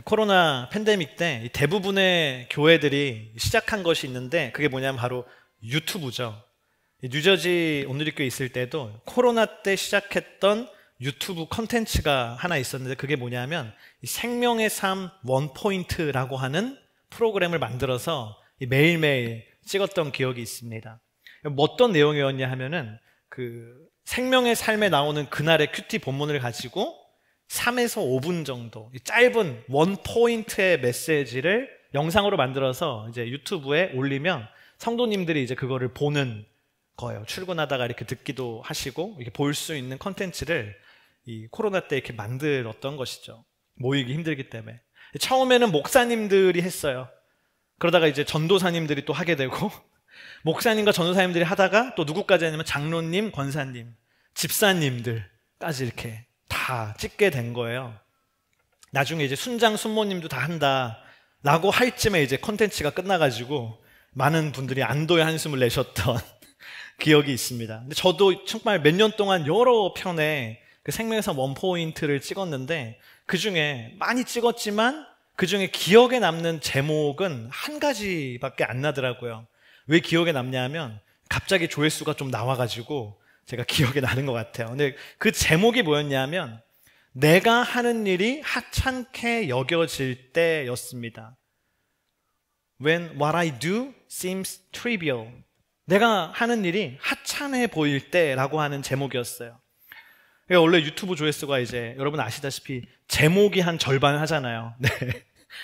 코로나 팬데믹 때 대부분의 교회들이 시작한 것이 있는데 그게 뭐냐면 바로 유튜브죠. 뉴저지 온누리교회 있을 때도 코로나 때 시작했던 유튜브 컨텐츠가 하나 있었는데 그게 뭐냐면 생명의 삶 원포인트라고 하는 프로그램을 만들어서 매일매일 찍었던 기억이 있습니다. 어떤 내용이었냐 하면은 그 생명의 삶에 나오는 그날의 큐티 본문을 가지고 3에서 5분 정도 짧은 원포인트의 메시지를 영상으로 만들어서 이제 유튜브에 올리면 성도님들이 이제 그거를 보는 거예요. 출근하다가 이렇게 듣기도 하시고 이렇게 볼 수 있는 컨텐츠를 이 코로나 때 이렇게 만들었던 것이죠. 모이기 힘들기 때문에. 처음에는 목사님들이 했어요. 그러다가 이제 전도사님들이 또 하게 되고 목사님과 전도사님들이 하다가 또 누구까지 하냐면 장로님, 권사님, 집사님들까지 이렇게 다 찍게 된 거예요. 나중에 이제 순장, 순모님도 다 한다라고 할 쯤에 이제 컨텐츠가 끝나가지고 많은 분들이 안도의 한숨을 내셨던 기억이 있습니다. 근데 저도 정말 몇 년 동안 여러 편의 그 생명에서 원포인트를 찍었는데 그 중에 많이 찍었지만 그 중에 기억에 남는 제목은 한 가지밖에 안 나더라고요. 왜 기억에 남냐 하면 갑자기 조회수가 좀 나와가지고 제가 기억에 나는 것 같아요. 근데 그 제목이 뭐였냐면 내가 하는 일이 하찮게 여겨질 때였습니다. When what I do seems trivial. 내가 하는 일이 하찮해 보일 때라고 하는 제목이었어요. 그러니까 원래 유튜브 조회수가 이제 여러분 아시다시피 제목이 한 절반 하잖아요. 네.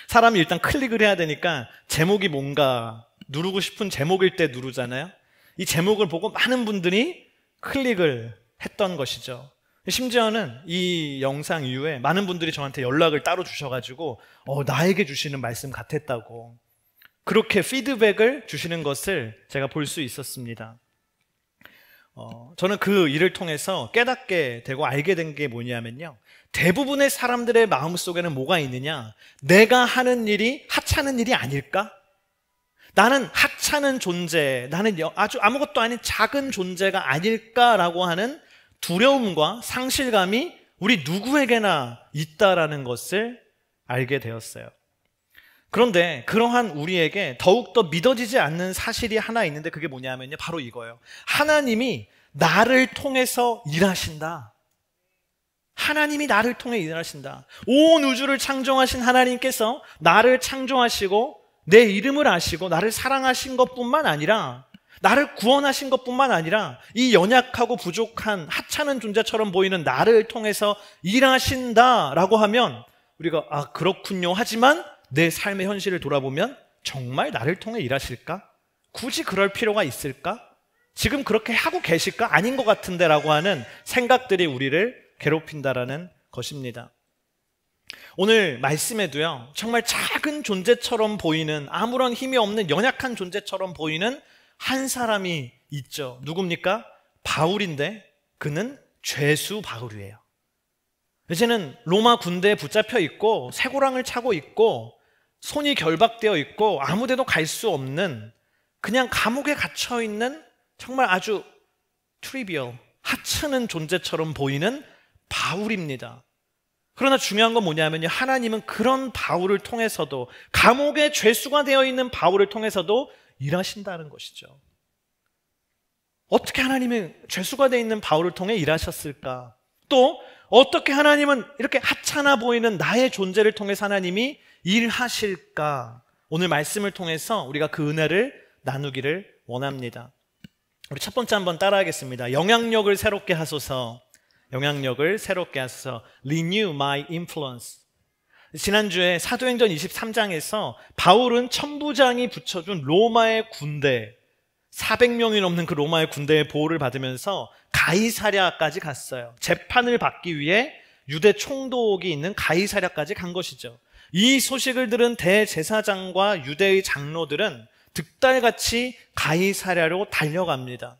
사람이 일단 클릭을 해야 되니까 제목이 뭔가 누르고 싶은 제목일 때 누르잖아요. 이 제목을 보고 많은 분들이 클릭을 했던 것이죠. 심지어는 이 영상 이후에 많은 분들이 저한테 연락을 따로 주셔가지고 나에게 주시는 말씀 같았다고 그렇게 피드백을 주시는 것을 제가 볼 수 있었습니다. 저는 그 일을 통해서 깨닫게 되고 알게 된 게 뭐냐면요, 대부분의 사람들의 마음속에는 뭐가 있느냐, 내가 하는 일이 하찮은 일이 아닐까? 나는 하찮은 존재, 나는 아주 아무것도 아닌 작은 존재가 아닐까라고 하는 두려움과 상실감이 우리 누구에게나 있다라는 것을 알게 되었어요. 그런데 그러한 우리에게 더욱더 믿어지지 않는 사실이 하나 있는데 그게 뭐냐면요, 바로 이거예요. 하나님이 나를 통해서 일하신다. 하나님이 나를 통해 일하신다. 온 우주를 창조하신 하나님께서 나를 창조하시고 내 이름을 아시고 나를 사랑하신 것뿐만 아니라 나를 구원하신 것뿐만 아니라 이 연약하고 부족한 하찮은 존재처럼 보이는 나를 통해서 일하신다라고 하면 우리가 그렇군요 하지만 내 삶의 현실을 돌아보면 정말 나를 통해 일하실까? 굳이 그럴 필요가 있을까? 지금 그렇게 하고 계실까? 아닌 것 같은데 라고 하는 생각들이 우리를 괴롭힌다라는 것입니다. 오늘 말씀에도요, 정말 작은 존재처럼 보이는, 아무런 힘이 없는 연약한 존재처럼 보이는 한 사람이 있죠. 누굽니까? 바울인데 그는 죄수 바울이에요. 이제는 로마 군대에 붙잡혀 있고 쇠고랑을 차고 있고 손이 결박되어 있고 아무데도 갈 수 없는, 그냥 감옥에 갇혀 있는 정말 아주 트리비얼, 하찮은 존재처럼 보이는 바울입니다. 그러나 중요한 건 뭐냐면요, 하나님은 그런 바울을 통해서도, 감옥에 죄수가 되어 있는 바울을 통해서도 일하신다는 것이죠. 어떻게 하나님은 죄수가 되어 있는 바울을 통해 일하셨을까? 또 어떻게 하나님은 이렇게 하찮아 보이는 나의 존재를 통해서 하나님이 일하실까? 오늘 말씀을 통해서 우리가 그 은혜를 나누기를 원합니다. 우리 첫 번째 한번 따라하겠습니다. 영향력을 새롭게 하소서. 영향력을 새롭게 하소서. Renew my influence. 지난주에 사도행전 23장에서 바울은 천부장이 붙여준 로마의 군대, 400명이 넘는 그 로마의 군대의 보호를 받으면서 가이사랴까지 갔어요. 재판을 받기 위해 유대 총독이 있는 가이사랴까지 간 것이죠. 이 소식을 들은 대제사장과 유대의 장로들은 득달같이 가이사랴로 달려갑니다.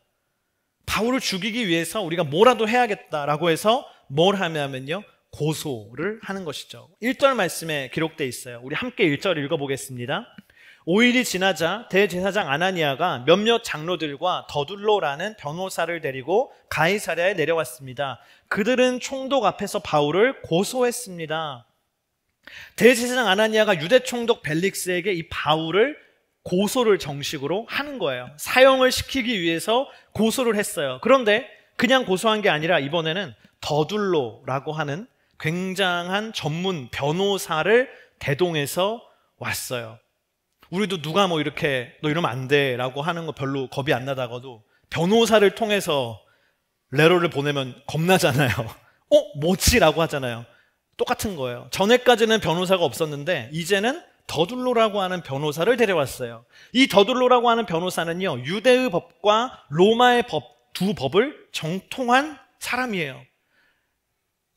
바울을 죽이기 위해서 우리가 뭐라도 해야겠다라고 해서 뭘 하냐면요, 고소를 하는 것이죠. 1절 말씀에 기록되어 있어요. 우리 함께 1절 읽어보겠습니다. 5일이 지나자 대제사장 아나니아가 몇몇 장로들과 더둘로라는 변호사를 데리고 가이사랴에 내려왔습니다. 그들은 총독 앞에서 바울을 고소했습니다. 대제사장 아나니아가 유대 총독 벨릭스에게 이 바울을 고소를 정식으로 하는 거예요. 사형을 시키기 위해서 고소를 했어요. 그런데 그냥 고소한 게 아니라 이번에는 더둘로라고 하는 굉장한 전문 변호사를 대동해서 왔어요. 우리도 누가 뭐 이렇게 너 이러면 안 돼 라고 하는 거 별로 겁이 안 나다가도 변호사를 통해서 레터를 보내면 겁나잖아요. 뭐지? 라고 하잖아요. 똑같은 거예요. 전에까지는 변호사가 없었는데 이제는 더둘로라고 하는 변호사를 데려왔어요. 이 더둘로라고 하는 변호사는요, 유대의 법과 로마의 두 법을 정통한 사람이에요.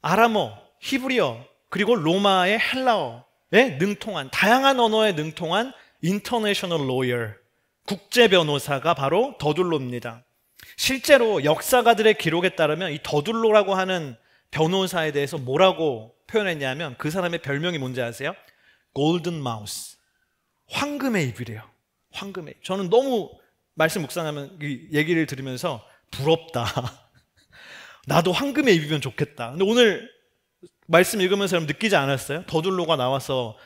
아람어, 히브리어, 그리고 로마의 헬라어에 능통한, 다양한 언어에 능통한 인터내셔널 로이어, 국제 변호사가 바로 더둘로입니다. 실제로 역사가들의 기록에 따르면 이 더둘로라고 하는 변호사에 대해서 뭐라고 표현했냐면 그 사람의 별명이 뭔지 아세요? 골든 마우스, 황금의 입이래요. 황금의 입. 저는 너무 말씀 묵상하면 이 얘기를 들으면서 부럽다. 나도 황금의 입이면 좋겠다. 근데 오늘 말씀 읽으면서 여러분 느끼지 않았어요? 더둘로가 나와서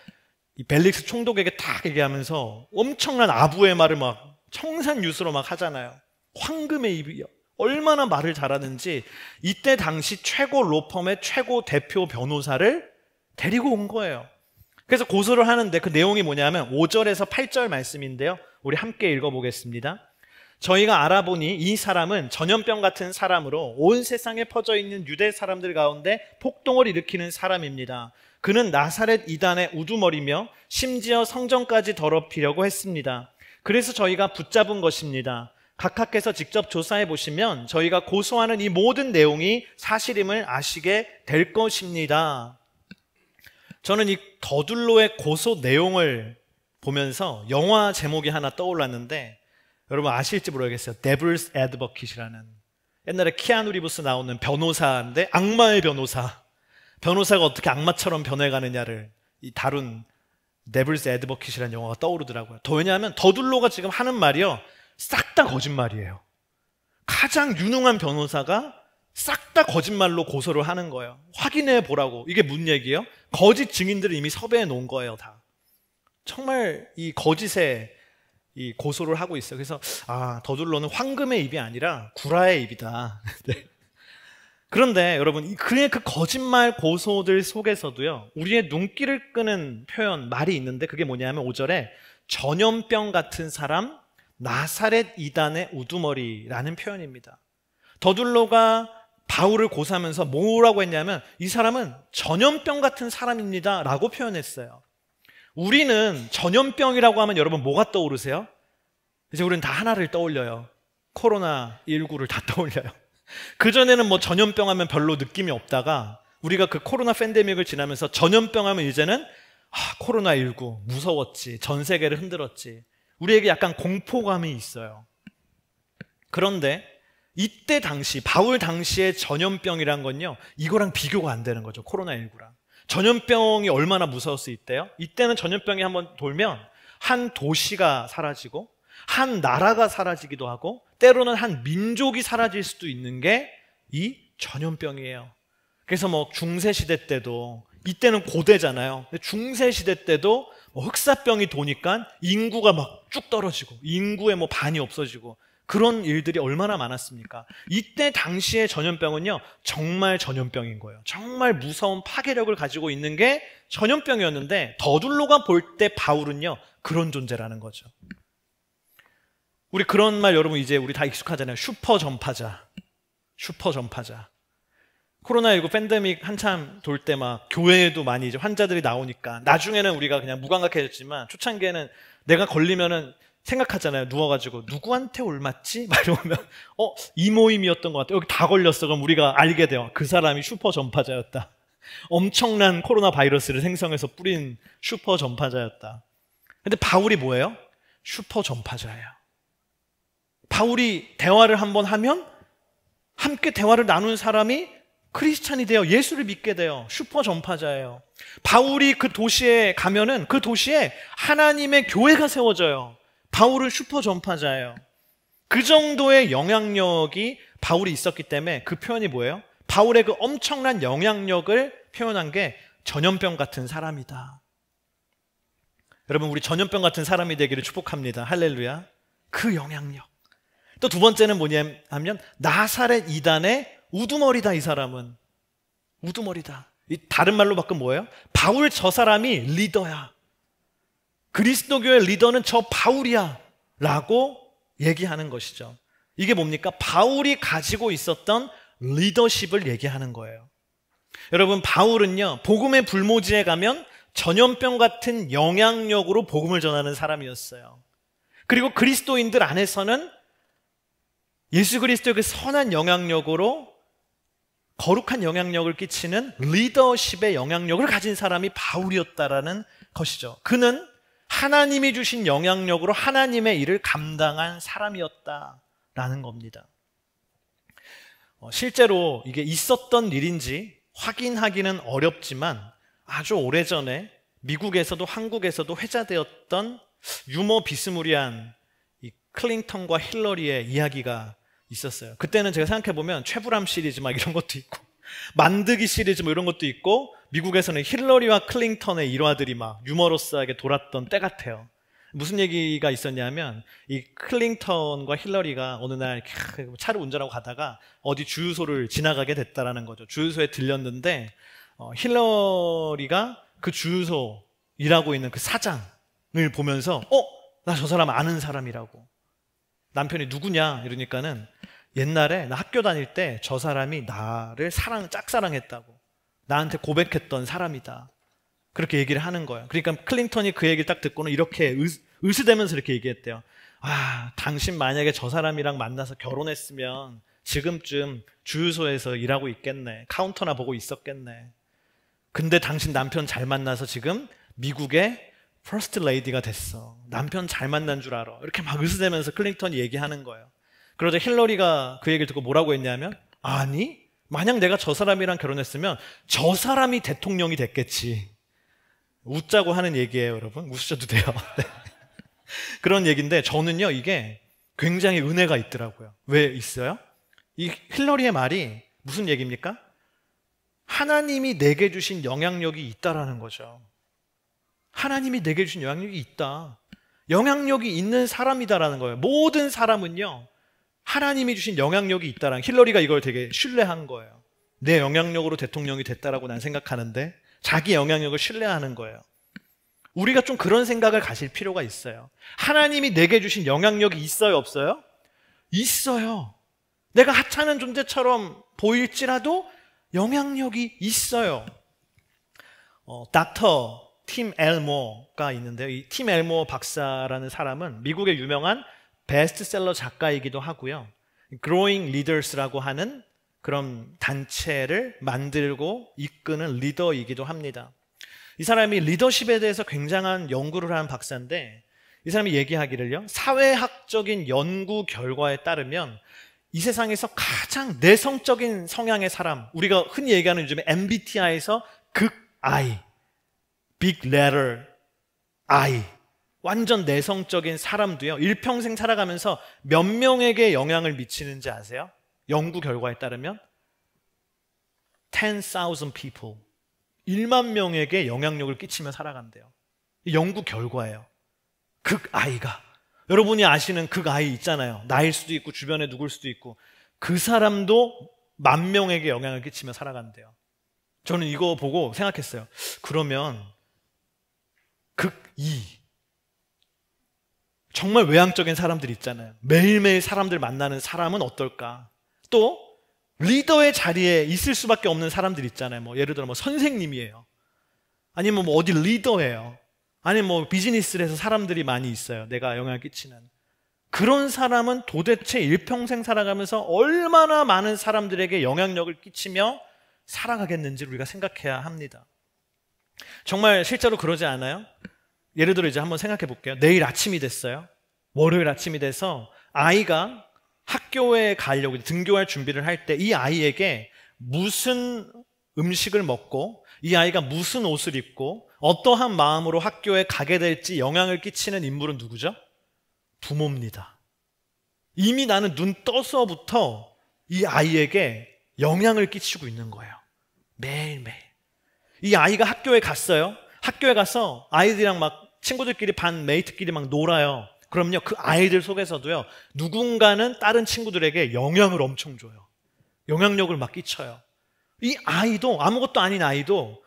이 벨릭스 총독에게 딱 얘기하면서 엄청난 아부의 말을 막 청산유수로 막 하잖아요. 황금의 입이요. 얼마나 말을 잘하는지 이때 당시 최고 로펌의 최고 대표 변호사를 데리고 온 거예요. 그래서 고소를 하는데 그 내용이 뭐냐면 5절에서 8절 말씀인데요. 우리 함께 읽어보겠습니다. 저희가 알아보니 이 사람은 전염병 같은 사람으로 온 세상에 퍼져 있는 유대 사람들 가운데 폭동을 일으키는 사람입니다. 그는 나사렛 이단의 우두머리며 심지어 성전까지 더럽히려고 했습니다. 그래서 저희가 붙잡은 것입니다. 각하께서 직접 조사해 보시면 저희가 고소하는 이 모든 내용이 사실임을 아시게 될 것입니다. 저는 이 더둘로의 고소 내용을 보면서 영화 제목이 하나 떠올랐는데 여러분 아실지 모르겠어요. Devil's Advocate이라는, 옛날에 키아누 리브스 나오는 변호사인데 악마의 변호사, 변호사가 어떻게 악마처럼 변해가느냐를 다룬 Devil's Advocate이라는 영화가 떠오르더라고요. 왜냐하면 더둘로가 지금 하는 말이요, 싹 다 거짓말이에요. 가장 유능한 변호사가 싹 다 거짓말로 고소를 하는 거예요. 확인해 보라고. 이게 무슨 얘기예요? 거짓 증인들을 이미 섭외해 놓은 거예요, 다. 정말 이 거짓에 이 고소를 하고 있어요. 그래서 더둘로는 황금의 입이 아니라 구라의 입이다. 네. 그런데 여러분, 그의 그 거짓말 고소들 속에서도요, 우리의 눈길을 끄는 표현, 말이 있는데 그게 뭐냐면 5절에 전염병 같은 사람, 나사렛 이단의 우두머리라는 표현입니다. 더둘로가 바울을 고소하면서 뭐라고 했냐면 이 사람은 전염병 같은 사람입니다 라고 표현했어요. 우리는 전염병이라고 하면 여러분 뭐가 떠오르세요? 이제 우리는 다 하나를 떠올려요. 코로나19를 다 떠올려요. 그전에는 뭐 전염병 하면 별로 느낌이 없다가 우리가 그 코로나 팬데믹을 지나면서 전염병 하면 이제는 코로나19 무서웠지, 전 세계를 흔들었지, 우리에게 약간 공포감이 있어요. 그런데 이때 당시, 바울 당시의 전염병이란 건요, 이거랑 비교가 안 되는 거죠. 코로나19랑. 전염병이 얼마나 무서웠을 때요? 이때는 전염병이 한번 돌면 한 도시가 사라지고 한 나라가 사라지기도 하고 때로는 한 민족이 사라질 수도 있는 게 이 전염병이에요. 그래서 뭐 중세시대 때도, 이때는 고대잖아요. 중세시대 때도 흑사병이 도니까 인구가 막 쭉 떨어지고 인구의 뭐 반이 없어지고 그런 일들이 얼마나 많았습니까? 이때 당시의 전염병은요, 정말 전염병인 거예요. 정말 무서운 파괴력을 가지고 있는 게 전염병이었는데 더둘로가 볼 때 바울은요, 그런 존재라는 거죠. 우리 그런 말 여러분 이제 우리 다 익숙하잖아요. 슈퍼 전파자. 슈퍼 전파자. 코로나19 팬데믹 한참 돌 때 막 교회에도 많이 이제 환자들이 나오니까 나중에는 우리가 그냥 무감각해졌지만 초창기에는 내가 걸리면은 생각하잖아요. 누워가지고 누구한테 옮았지? 막 이러면 이 모임이었던 것 같아. 여기 다 걸렸어. 그럼 우리가 알게 돼요. 그 사람이 슈퍼 전파자였다. 엄청난 코로나 바이러스를 생성해서 뿌린 슈퍼 전파자였다. 근데 바울이 뭐예요? 슈퍼 전파자예요. 바울이 대화를 한번 하면 함께 대화를 나눈 사람이 크리스찬이 돼요. 예수를 믿게 돼요. 슈퍼 전파자예요. 바울이 그 도시에 가면은 그 도시에 하나님의 교회가 세워져요. 바울은 슈퍼 전파자예요. 그 정도의 영향력이 바울이 있었기 때문에 그 표현이 뭐예요? 바울의 그 엄청난 영향력을 표현한 게 전염병 같은 사람이다. 여러분, 우리 전염병 같은 사람이 되기를 축복합니다. 할렐루야. 그 영향력. 또 두 번째는 뭐냐면 나사렛 이단의 우두머리다. 이 사람은 우두머리다. 이 다른 말로 바꾸면 뭐예요? 바울 저 사람이 리더야. 그리스도교의 리더는 저 바울이야 라고 얘기하는 것이죠. 이게 뭡니까? 바울이 가지고 있었던 리더십을 얘기하는 거예요. 여러분, 바울은요, 복음의 불모지에 가면 전염병 같은 영향력으로 복음을 전하는 사람이었어요. 그리고 그리스도인들 안에서는 예수 그리스도의 그 선한 영향력으로 거룩한 영향력을 끼치는 리더십의 영향력을 가진 사람이 바울이었다라는 것이죠. 그는 하나님이 주신 영향력으로 하나님의 일을 감당한 사람이었다라는 겁니다. 실제로 이게 있었던 일인지 확인하기는 어렵지만 아주 오래전에 미국에서도 한국에서도 회자되었던 유머 비스무리한 이 클린턴과 힐러리의 이야기가 있었어요. 그때는 제가 생각해보면 최불암 시리즈 막 이런 것도 있고 만드기 시리즈 뭐 이런 것도 있고 미국에서는 힐러리와 클린턴의 일화들이 막 유머러스하게 돌았던 때 같아요. 무슨 얘기가 있었냐면 이 클린턴과 힐러리가 어느 날 차를 운전하고 가다가 어디 주유소를 지나가게 됐다라는 거죠. 주유소에 들렸는데 힐러리가 그 주유소 일하고 있는 그 사장을 보면서 나 저 사람 아는 사람이라고. 남편이 누구냐 이러니까는 옛날에 나 학교 다닐 때 저 사람이 나를 짝사랑했다고. 나한테 고백했던 사람이다. 그렇게 얘기를 하는 거예요. 그러니까 클린턴이 그 얘기를 딱 듣고는 이렇게 으스대면서 이렇게 얘기했대요. 당신 만약에 저 사람이랑 만나서 결혼했으면 지금쯤 주유소에서 일하고 있겠네. 카운터나 보고 있었겠네. 근데 당신 남편 잘 만나서 지금 미국의 퍼스트 레이디가 됐어. 남편 잘 만난 줄 알아. 이렇게 막 으스대면서 클린턴이 얘기하는 거예요. 그러자 힐러리가 그 얘기를 듣고 뭐라고 했냐면 아니, 만약 내가 저 사람이랑 결혼했으면 저 사람이 대통령이 됐겠지. 웃자고 하는 얘기예요, 여러분. 웃으셔도 돼요. 네. 그런 얘기인데 저는요, 이게 굉장히 은혜가 있더라고요. 왜 있어요? 이 힐러리의 말이 무슨 얘기입니까? 하나님이 내게 주신 영향력이 있다라는 거죠. 하나님이 내게 주신 영향력이 있다. 영향력이 있는 사람이다라는 거예요. 모든 사람은요, 하나님이 주신 영향력이 있다라는, 힐러리가 이걸 되게 신뢰한 거예요. 내 영향력으로 대통령이 됐다라고 난 생각하는데 자기 영향력을 신뢰하는 거예요. 우리가 좀 그런 생각을 가질 필요가 있어요. 하나님이 내게 주신 영향력이 있어요, 없어요? 있어요. 내가 하찮은 존재처럼 보일지라도 영향력이 있어요. 닥터 팀 엘모가 있는데요. 이 팀 엘모 박사라는 사람은 미국의 유명한 베스트셀러 작가이기도 하고요. Growing Leaders라고 하는 그런 단체를 만들고 이끄는 리더이기도 합니다. 이 사람이 리더십에 대해서 굉장한 연구를 한 박사인데 이 사람이 얘기하기를요, 사회학적인 연구 결과에 따르면 이 세상에서 가장 내성적인 성향의 사람, 우리가 흔히 얘기하는 요즘에 MBTI에서 극 I, Big Letter I, 완전 내성적인 사람도요, 일평생 살아가면서 몇 명에게 영향을 미치는지 아세요? 연구 결과에 따르면 10,000 people, 1만 명에게 영향력을 끼치며 살아간대요. 연구 결과예요. 극 I가. 여러분이 아시는 극 I 있잖아요. 나일 수도 있고 주변에 누굴 수도 있고 그 사람도 10,000명에게 영향을 끼치며 살아간대요. 저는 이거 보고 생각했어요. 그러면 극 E, 정말 외향적인 사람들 있잖아요. 매일매일 사람들 만나는 사람은 어떨까? 또 리더의 자리에 있을 수밖에 없는 사람들 있잖아요. 뭐 예를 들어 뭐 선생님이에요. 아니면 뭐 어디 리더예요. 아니면 뭐 비즈니스를 해서 사람들이 많이 있어요. 내가 영향을 끼치는. 그런 사람은 도대체 일평생 살아가면서 얼마나 많은 사람들에게 영향력을 끼치며 살아가겠는지 우리가 생각해야 합니다. 정말 실제로 그러지 않아요? 예를 들어 이제 한번 생각해 볼게요. 내일 아침이 됐어요. 월요일 아침이 돼서 아이가 학교에 가려고 등교할 준비를 할 때 이 아이에게 무슨 음식을 먹고 이 아이가 무슨 옷을 입고 어떠한 마음으로 학교에 가게 될지 영향을 끼치는 인물은 누구죠? 부모입니다. 이미 나는 눈 떠서부터 이 아이에게 영향을 끼치고 있는 거예요. 매일매일. 이 아이가 학교에 갔어요. 학교에 가서 아이들이랑 막 친구들끼리 반 메이트끼리 막 놀아요. 그럼요, 그 아이들 속에서도요, 누군가는 다른 친구들에게 영향을 엄청 줘요. 영향력을 막 끼쳐요. 이 아이도, 아무것도 아닌 아이도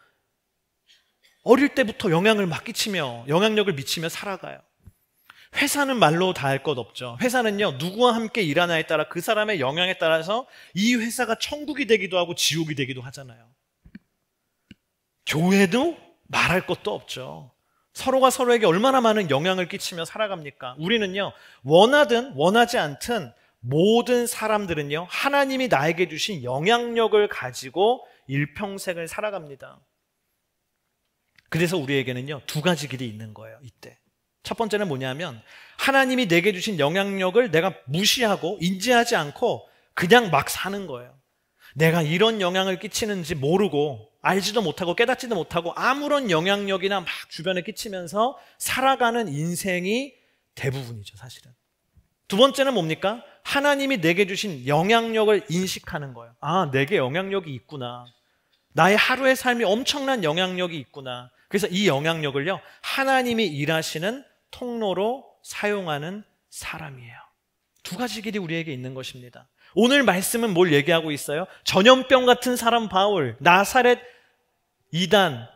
어릴 때부터 영향을 막 끼치며 영향력을 미치며 살아가요. 회사는 말로 다 할 것 없죠. 회사는요, 누구와 함께 일하냐에 따라 그 사람의 영향에 따라서 이 회사가 천국이 되기도 하고 지옥이 되기도 하잖아요. 교회도 말할 것도 없죠. 서로가 서로에게 얼마나 많은 영향을 끼치며 살아갑니까? 우리는요, 원하든 원하지 않든 모든 사람들은요, 하나님이 나에게 주신 영향력을 가지고 일평생을 살아갑니다. 그래서 우리에게는요, 두 가지 길이 있는 거예요, 이때. 첫 번째는 뭐냐면, 하나님이 내게 주신 영향력을 내가 무시하고 인지하지 않고 그냥 막 사는 거예요. 내가 이런 영향을 끼치는지 모르고 알지도 못하고 깨닫지도 못하고 아무런 영향력이나 막 주변에 끼치면서 살아가는 인생이 대부분이죠, 사실은. 두 번째는 뭡니까? 하나님이 내게 주신 영향력을 인식하는 거예요. 아, 내게 영향력이 있구나. 나의 하루의 삶이 엄청난 영향력이 있구나. 그래서 이 영향력을요, 하나님이 일하시는 통로로 사용하는 사람이에요. 두 가지 길이 우리에게 있는 것입니다. 오늘 말씀은 뭘 얘기하고 있어요? 전염병 같은 사람 바울, 나사렛 이단,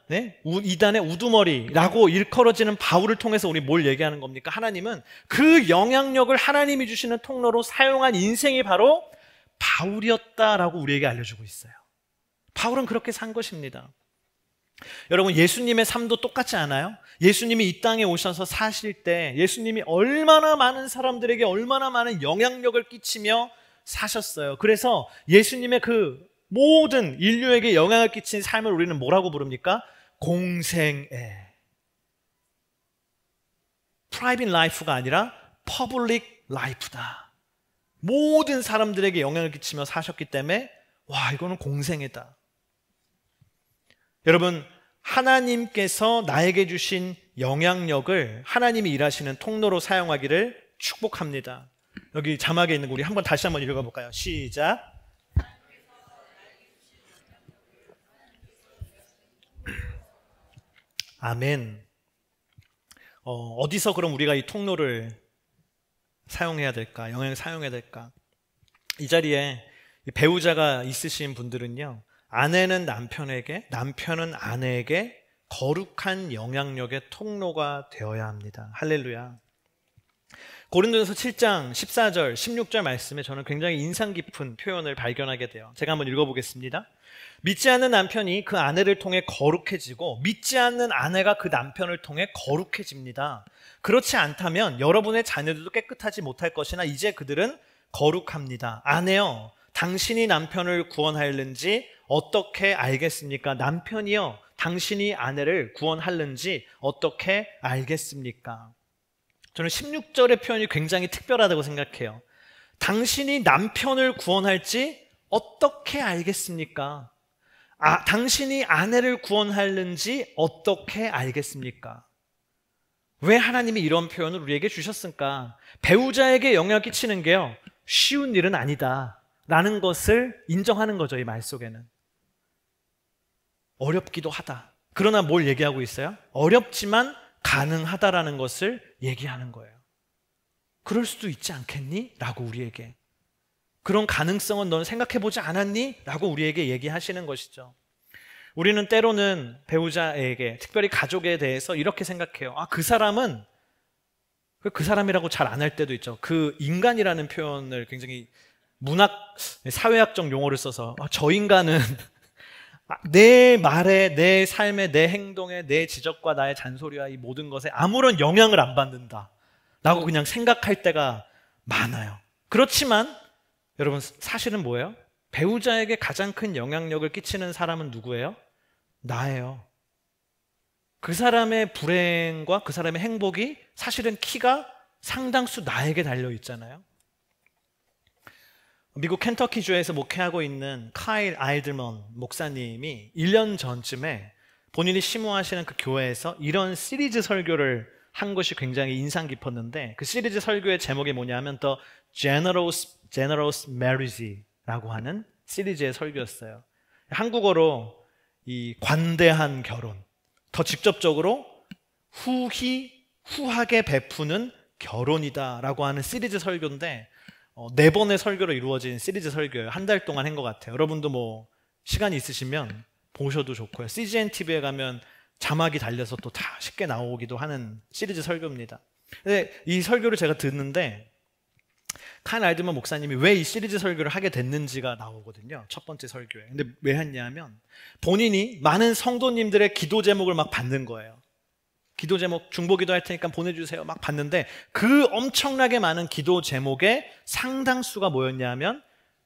이단의 우두머리라고 일컬어지는 바울을 통해서 우리 뭘 얘기하는 겁니까? 하나님은 그 영향력을 하나님이 주시는 통로로 사용한 인생이 바로 바울이었다라고 우리에게 알려주고 있어요. 바울은 그렇게 산 것입니다. 여러분, 예수님의 삶도 똑같지 않아요? 예수님이 이 땅에 오셔서 사실 때 예수님이 얼마나 많은 사람들에게 얼마나 많은 영향력을 끼치며 사셨어요. 그래서 예수님의 그 모든 인류에게 영향을 끼친 삶을 우리는 뭐라고 부릅니까? 공생애. private life가 아니라 public life다. 모든 사람들에게 영향을 끼치며 사셨기 때문에 와, 이거는 공생애다. 여러분, 하나님께서 나에게 주신 영향력을 하나님이 일하시는 통로로 사용하기를 축복합니다. 여기 자막에 있는 거 우리 다시 한번 읽어볼까요? 시작. 아멘. 어디서 그럼 우리가 이 통로를 사용해야 될까? 영향을 사용해야 될까? 이 자리에 배우자가 있으신 분들은요, 아내는 남편에게, 남편은 아내에게 거룩한 영향력의 통로가 되어야 합니다. 할렐루야. 고린도전서 7장 14절, 16절 말씀에 저는 굉장히 인상 깊은 표현을 발견하게 돼요. 제가 한번 읽어보겠습니다. 믿지 않는 남편이 그 아내를 통해 거룩해지고 믿지 않는 아내가 그 남편을 통해 거룩해집니다. 그렇지 않다면 여러분의 자녀들도 깨끗하지 못할 것이나 이제 그들은 거룩합니다. 아내여, 당신이 남편을 구원하였는지 어떻게 알겠습니까? 남편이여, 당신이 아내를 구원하는지 어떻게 알겠습니까? 저는 16절의 표현이 굉장히 특별하다고 생각해요. 당신이 남편을 구원할지 어떻게 알겠습니까? 당신이 아내를 구원하는지 어떻게 알겠습니까? 왜 하나님이 이런 표현을 우리에게 주셨을까? 배우자에게 영향을 끼치는 게요, 쉬운 일은 아니다 라는 것을 인정하는 거죠. 이 말 속에는 어렵기도 하다. 그러나 뭘 얘기하고 있어요? 어렵지만 가능하다라는 것을 얘기하는 거예요. 그럴 수도 있지 않겠니? 라고 우리에게. 그런 가능성은 넌 생각해보지 않았니? 라고 우리에게 얘기하시는 것이죠. 우리는 때로는 배우자에게, 특별히 가족에 대해서 이렇게 생각해요. 그 사람은 그 사람이라고 잘 안 할 때도 있죠. 그 인간이라는 표현을 굉장히 문학, 사회학적 용어를 써서 저 인간은 내 말에, 내 삶에, 내 행동에, 내 지적과 나의 잔소리와 이 모든 것에 아무런 영향을 안 받는다 라고 그냥 생각할 때가 많아요. 그렇지만 여러분, 사실은 뭐예요? 배우자에게 가장 큰 영향력을 끼치는 사람은 누구예요? 나예요. 그 사람의 불행과 그 사람의 행복이 사실은 키가 상당수 나에게 달려 있잖아요. 미국 켄터키주에서 목회하고 있는 카일 아이들먼 목사님이 1년 전쯤에 본인이 심호하시는 그 교회에서 이런 시리즈 설교를 한 것이 굉장히 인상 깊었는데, 그 시리즈 설교의 제목이 뭐냐면 The Generous Marriage라고 하는 시리즈의 설교였어요. 한국어로 이 관대한 결혼, 더 직접적으로 후하게 베푸는 결혼이다라고 하는 시리즈 설교인데 4번의 설교로 이루어진 시리즈 설교예요. 한 달 동안 한 것 같아요. 여러분도 뭐 시간이 있으시면 보셔도 좋고요. CGN TV에 가면 자막이 달려서 또 다 쉽게 나오기도 하는 시리즈 설교입니다. 근데 이 설교를 제가 듣는데 칸 알드먼 목사님이 왜 이 시리즈 설교를 하게 됐는지가 나오거든요. 첫 번째 설교에. 근데 왜 했냐면 본인이 많은 성도님들의 기도 제목을 막 받는 거예요. 기도 제목 중보기도 할 테니까 보내주세요. 막 받는데 그 엄청나게 많은 기도 제목의 상당수가 뭐였냐면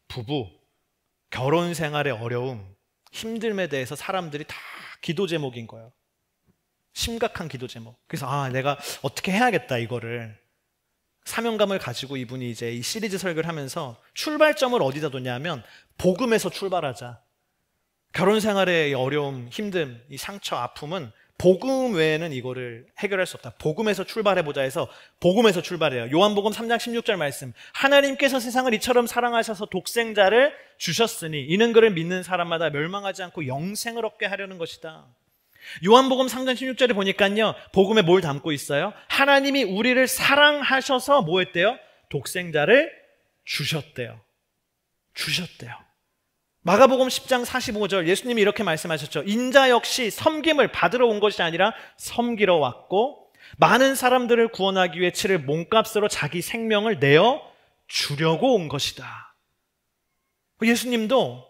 부부, 결혼 생활의 어려움, 힘듦에 대해서 사람들이 다 기도 제목인 거예요. 심각한 기도 제목. 그래서 내가 어떻게 해야겠다 이거를. 사명감을 가지고 이분이 이제 이 시리즈 설교를 하면서 출발점을 어디다 뒀냐면 복음에서 출발하자. 결혼 생활의 어려움, 힘듦, 이 상처, 아픔은 복음 외에는 이거를 해결할 수 없다. 복음에서 출발해보자 해서 복음에서 출발해요. 요한복음 3장 16절 말씀. 하나님께서 세상을 이처럼 사랑하셔서 독생자를 주셨으니 이는 그를 믿는 사람마다 멸망하지 않고 영생을 얻게 하려는 것이다. 요한복음 3장 16절에 보니까요, 복음에 뭘 담고 있어요? 하나님이 우리를 사랑하셔서 뭐 했대요? 독생자를 주셨대요. 마가복음 10장 45절 예수님이 이렇게 말씀하셨죠. 인자 역시 섬김을 받으러 온 것이 아니라 섬기러 왔고 많은 사람들을 구원하기 위해 치를 몸값으로 자기 생명을 내어 주려고 온 것이다. 예수님도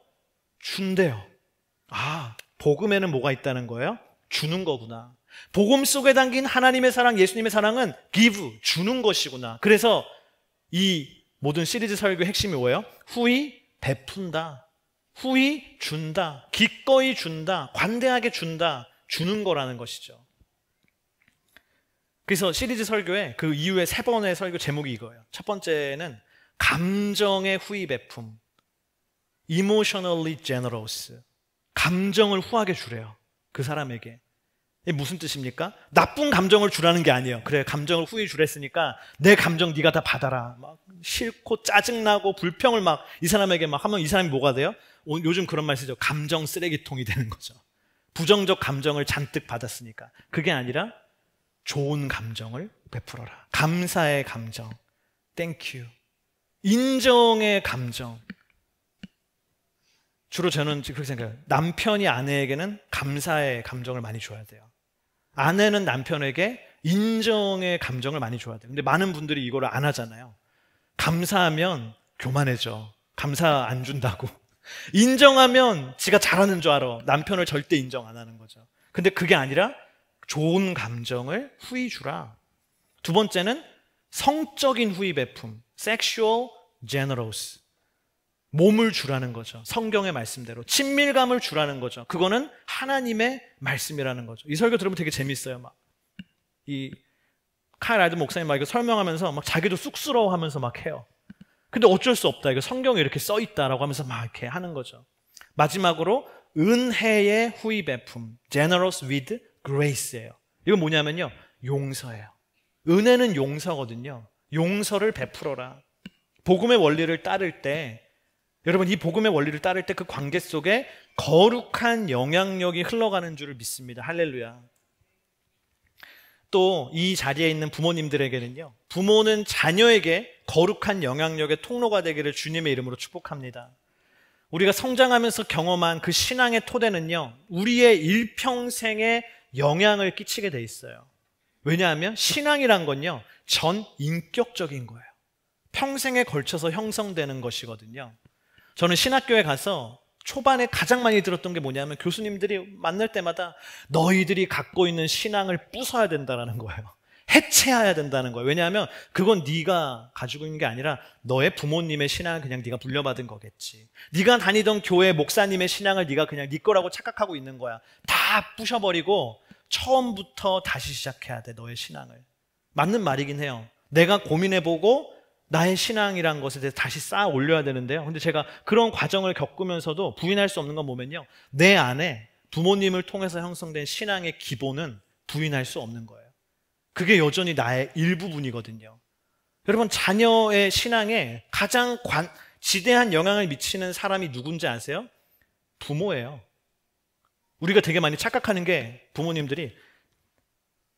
준대요. 복음에는 뭐가 있다는 거예요? 주는 거구나. 복음 속에 담긴 하나님의 사랑, 예수님의 사랑은 give, 주는 것이구나. 그래서 이 모든 시리즈 설교의 핵심이 뭐예요? 후히 베푼다. 후히 준다. 기꺼이 준다. 관대하게 준다. 주는 거라는 것이죠. 그래서 시리즈 설교에 그 이후에 3번의 설교 제목이 이거예요. 첫 번째는 감정의 후히 베품. emotionally generous. 감정을 후하게 주래요. 그 사람에게. 이게 무슨 뜻입니까? 나쁜 감정을 주라는 게 아니에요. 그래, 감정을 후히 주랬으니까 내 감정 네가 다 받아라. 막 싫고 짜증나고 불평을 막 이 사람에게 막 하면 이 사람이 뭐가 돼요? 요즘 그런 말 쓰죠. 감정 쓰레기통이 되는 거죠. 부정적 감정을 잔뜩 받았으니까. 그게 아니라 좋은 감정을 베풀어라. 감사의 감정. 땡큐. 인정의 감정. 주로 저는 그렇게 생각해요. 남편이 아내에게는 감사의 감정을 많이 줘야 돼요. 아내는 남편에게 인정의 감정을 많이 줘야 돼요. 근데 많은 분들이 이거를 안 하잖아요. 감사하면 교만해져. 감사 안 준다고. 인정하면 지가 잘하는 줄 알아. 남편을 절대 인정 안 하는 거죠. 근데 그게 아니라 좋은 감정을 후히 주라. 두 번째는 성적인 후히 베품. sexual generous. 몸을 주라는 거죠. 성경의 말씀대로. 친밀감을 주라는 거죠. 그거는 하나님의 말씀이라는 거죠. 이 설교 들으면 되게 재밌어요. 막 이 칼 알드 목사님 막 이거 설명하면서 막 자기도 쑥스러워 하면서 막 해요. 근데 어쩔 수 없다. 이거 성경에 이렇게 써 있다라고 하면서 막 이렇게 하는 거죠. 마지막으로 은혜의 후히 베품. generous with grace예요. 이건 뭐냐면요. 용서예요. 은혜는 용서거든요. 용서를 베풀어라. 복음의 원리를 따를 때 여러분 이 복음의 원리를 따를 때 그 관계 속에 거룩한 영향력이 흘러가는 줄을 믿습니다. 할렐루야. 또 이 자리에 있는 부모님들에게는요. 부모는 자녀에게 거룩한 영향력의 통로가 되기를 주님의 이름으로 축복합니다. 우리가 성장하면서 경험한 그 신앙의 토대는요. 우리의 일평생에 영향을 끼치게 돼 있어요. 왜냐하면 신앙이란 건요. 전 인격적인 거예요. 평생에 걸쳐서 형성되는 것이거든요. 저는 신학교에 가서 초반에 가장 많이 들었던 게 뭐냐면 교수님들이 만날 때마다 너희들이 갖고 있는 신앙을 부숴야 된다는 거예요. 해체해야 된다는 거예요. 왜냐하면 그건 네가 가지고 있는 게 아니라 너의 부모님의 신앙을 그냥 네가 물려받은 거겠지. 네가 다니던 교회 목사님의 신앙을 네가 그냥 네 거라고 착각하고 있는 거야. 다 부셔버리고 처음부터 다시 시작해야 돼. 너의 신앙을. 맞는 말이긴 해요. 내가 고민해보고 나의 신앙이란 것에 대해서 다시 쌓아 올려야 되는데요. 근데 제가 그런 과정을 겪으면서도 부인할 수 없는 건 뭐면요. 내 안에 부모님을 통해서 형성된 신앙의 기본은 부인할 수 없는 거예요. 그게 여전히 나의 일부분이거든요. 여러분 자녀의 신앙에 가장 지대한 영향을 미치는 사람이 누군지 아세요? 부모예요. 우리가 되게 많이 착각하는 게 부모님들이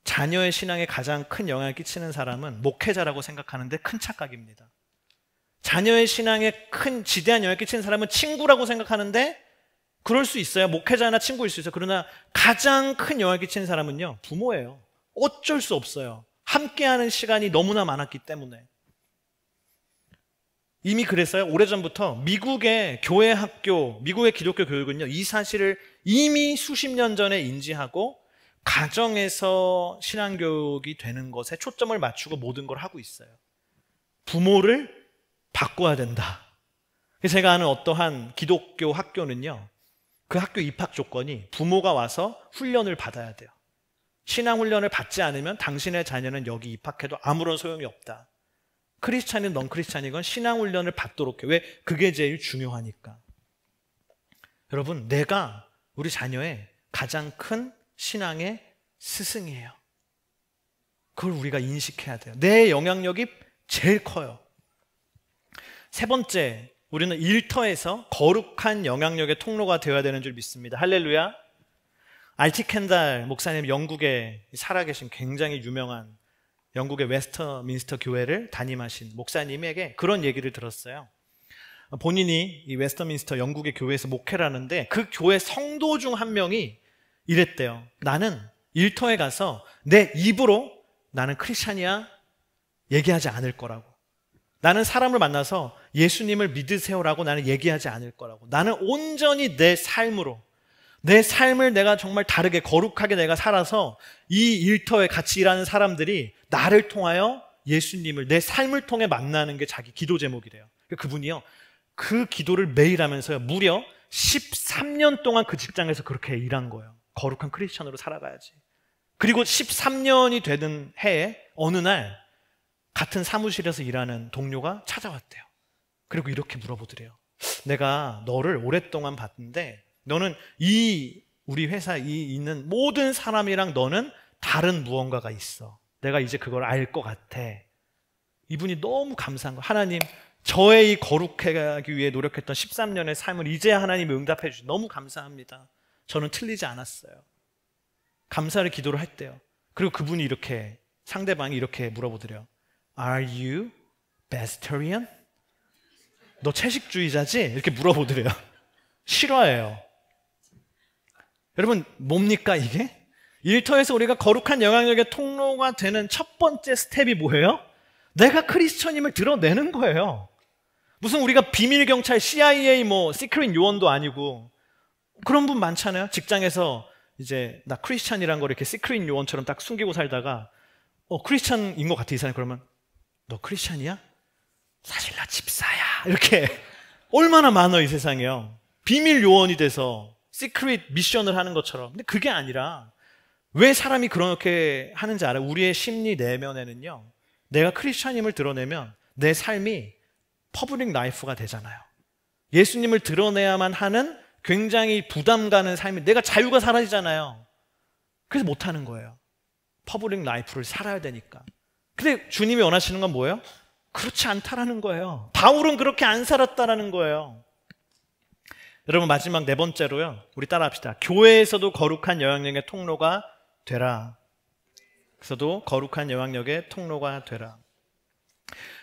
자녀의 신앙에 가장 큰 영향을 끼치는 사람은 목회자라고 생각하는데 큰 착각입니다. 자녀의 신앙에 큰 지대한 영향을 끼치는 사람은 친구라고 생각하는데 그럴 수 있어요. 목회자나 친구일 수 있어요. 그러나 가장 큰 영향을 끼치는 사람은요, 부모예요. 어쩔 수 없어요. 함께하는 시간이 너무나 많았기 때문에. 이미 그랬어요. 오래전부터 미국의 교회 학교, 미국의 기독교 교육은요, 이 사실을 이미 수십 년 전에 인지하고 가정에서 신앙교육이 되는 것에 초점을 맞추고 모든 걸 하고 있어요. 부모를 바꿔야 된다. 제가 아는 어떠한 기독교 학교는요, 그 학교 입학 조건이 부모가 와서 훈련을 받아야 돼요. 신앙 훈련을 받지 않으면 당신의 자녀는 여기 입학해도 아무런 소용이 없다. 크리스찬이든 넌 크리스찬이건 신앙 훈련을 받도록 해. 왜? 그게 제일 중요하니까. 여러분, 내가 우리 자녀의 가장 큰 신앙의 스승이에요. 그걸 우리가 인식해야 돼요. 내 영향력이 제일 커요. 세 번째, 우리는 일터에서 거룩한 영향력의 통로가 되어야 되는 줄 믿습니다. 할렐루야. R.T. 켄달 목사님, 영국에 살아계신 굉장히 유명한 영국의 웨스터민스터 교회를 담임하신 목사님에게 그런 얘기를 들었어요. 본인이 이 웨스터민스터 영국의 교회에서 목회를 하는데 그 교회 성도 중 한 명이 이랬대요. 나는 일터에 가서 내 입으로 나는 크리스찬이야 얘기하지 않을 거라고. 나는 사람을 만나서 예수님을 믿으세요라고 나는 얘기하지 않을 거라고. 나는 온전히 내 삶으로, 내 삶을 내가 정말 다르게 거룩하게 내가 살아서 이 일터에 같이 일하는 사람들이 나를 통하여 예수님을 내 삶을 통해 만나는 게 자기 기도 제목이래요. 그분이요, 그 기도를 매일 하면서요, 무려 13년 동안 그 직장에서 그렇게 일한 거예요. 거룩한 크리스천으로 살아가야지. 그리고 13년이 되는 해에 어느 날 같은 사무실에서 일하는 동료가 찾아왔대요. 그리고 이렇게 물어보더래요. 내가 너를 오랫동안 봤는데 너는 우리 회사에 있는 모든 사람이랑 너는 다른 무언가가 있어. 내가 이제 그걸 알 것 같아. 이분이 너무 감사한 거예요. 하나님, 저의 이 거룩하기 위해 노력했던 13년의 삶을 이제 하나님이 응답해 주시 너무 감사합니다. 저는 틀리지 않았어요. 감사를 기도를 했대요. 그리고 그분이 이렇게, 상대방이 이렇게 물어보더래요. Are you vegetarian? 너 채식주의자지? 이렇게 물어보더래요. 실화예요. 여러분, 뭡니까 이게? 일터에서 우리가 거룩한 영향력의 통로가 되는 첫 번째 스텝이 뭐예요? 내가 크리스천임을 드러내는 거예요. 무슨 우리가 비밀경찰, CIA, 시크릿 요원도 아니고. 그런 분 많잖아요. 직장에서 이제 나 크리스찬이란 걸 이렇게 시크릿 요원처럼 딱 숨기고 살다가 크리스찬인 것 같아 이 사람이. 그러면 너 크리스찬이야? 사실 나 집사야. 이렇게 얼마나 많아 이 세상에요. 비밀 요원이 돼서 시크릿 미션을 하는 것처럼. 근데 그게 아니라 왜 사람이 그렇게 하는지 알아요? 우리의 심리 내면에는요, 내가 크리스찬임을 드러내면 내 삶이 퍼블릭 라이프가 되잖아요. 예수님을 드러내야만 하는 굉장히 부담 가는 삶이, 내가 자유가 사라지잖아요. 그래서 못하는 거예요. 퍼블릭 라이프를 살아야 되니까. 근데 주님이 원하시는 건 뭐예요? 그렇지 않다라는 거예요. 바울은 그렇게 안 살았다라는 거예요. 여러분, 마지막 네 번째로요, 우리 따라합시다. 교회에서도 거룩한 영향력의 통로가 되라. 그래서도 거룩한 영향력의 통로가 되라.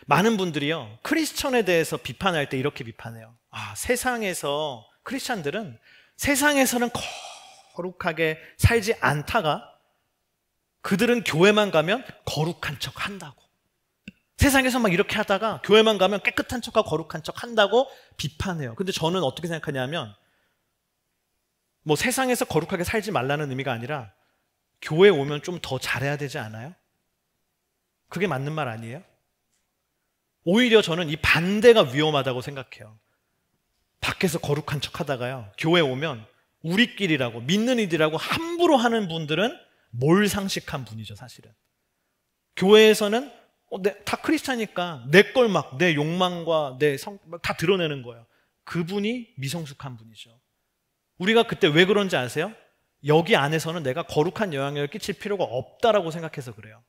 많은 분들이요, 크리스천에 대해서 비판할 때 이렇게 비판해요. 세상에서 크리스찬들은 세상에서는 거룩하게 살지 않다가 그들은 교회만 가면 거룩한 척 한다고. 세상에서 막 이렇게 하다가 교회만 가면 깨끗한 척하고 거룩한 척 한다고 비판해요. 근데 저는 어떻게 생각하냐면, 세상에서 거룩하게 살지 말라는 의미가 아니라 교회 오면 좀 더 잘해야 되지 않아요? 그게 맞는 말 아니에요? 오히려 저는 이 반대가 위험하다고 생각해요. 밖에서 거룩한 척 하다가요, 교회 오면 우리끼리라고, 믿는 이들이라고 함부로 하는 분들은 몰상식한 분이죠, 사실은. 교회에서는 다 크리스찬이니까 내 걸 막 내 욕망과 내 다 드러내는 거예요. 그분이 미성숙한 분이죠. 우리가 그때 왜 그런지 아세요? 여기 안에서는 내가 거룩한 영향력을 끼칠 필요가 없다라고 생각해서 그래요.